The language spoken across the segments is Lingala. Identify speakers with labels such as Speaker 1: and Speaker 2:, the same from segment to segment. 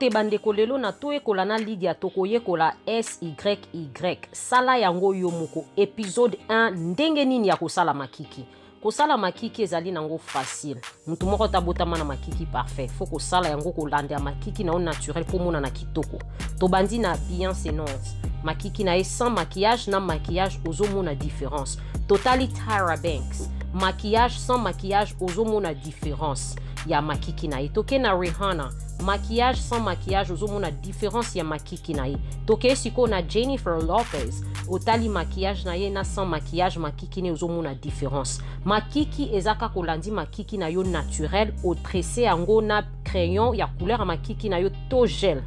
Speaker 1: Mbote bandeko lelo na to ekola na Lydia tokoye kola SYY. Sala yango yo moko épisode 1 ndenge nini ya kosala makiki. Kosala makiki ezali nango facile. Mutu moko tabotama na makiki parfait. Faut kosala yango kolanda makiki na naturel pour mona na kitoko. To bandi na bienséance. Makiki na sans maquillage na maquillage ozomona différence. Totally Tyra Banks. Maquillage sans maquillage ozomona différence. Ya makiki na toke na Rihanna. Maquillage sans maquillage ozomona différence ya makiki na toke siko na Jennifer Lopez. Otali maquillage na ye na sans maquillage makiki ne ozomona différence. Makiki ezaka kolandi makiki na yo naturel o tressé yango na crayon ya couleur makiki na yo to gel.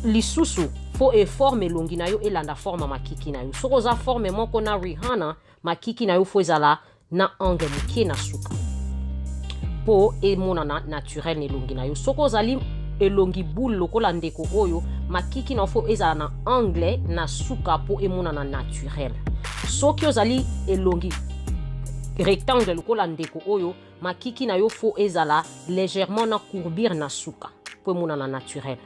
Speaker 1: Li susu fo e forme longi na yo elanda forme makiki na yo. Soko za forme moko na Rihanna makiki na yo fo ezala na angle mukie na suka. Po e mona na naturel ne longi na yo. Soko zali elongi boule lokola ndeko oyo makiki na fo ezala na angle na suka po e mona na naturel. Soki ozali elongi rectangle lokola ndeko oyo makiki na yo fo ezala légèrement na courbure na suka po e mona na naturel.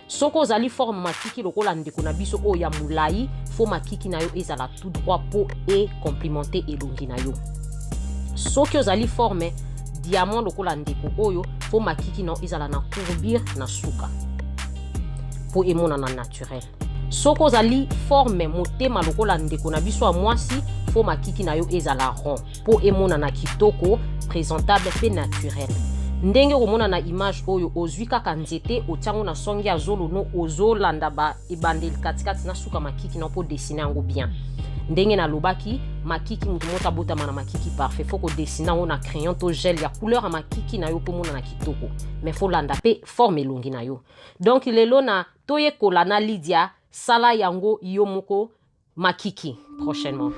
Speaker 1: Soko ozali forme makiki lokola ndeko na biso oyo ya mulai fo makiki na yo ezala tout droit po e complimenter elongi na yo. Soki ozali forme diamant lokola ndeko oyo fo makiki na ezala na courbure na suka po emona na naturel. Soko ozali forme motema lokola ndeko na biso a mwasi fo makiki na yo ezala rond po emona na kitoko présentable pe naturel. Ndenge komona na image oyo ozwi kaka nzete otiango na songi ya zolo no ozolanda ba ebandeli katikati na suka makiki na po dessiner yango bien. Ndenge na lobaki makiki mutu mota botama na makiki parfait faut ko dessiner on na crayon to gel ya couleur makiki na yo po mona na kitoko mais faut landa pe forme longi na yo. Donc lelo na toye kola na Lydia sala yango yo moko makiki prochainement.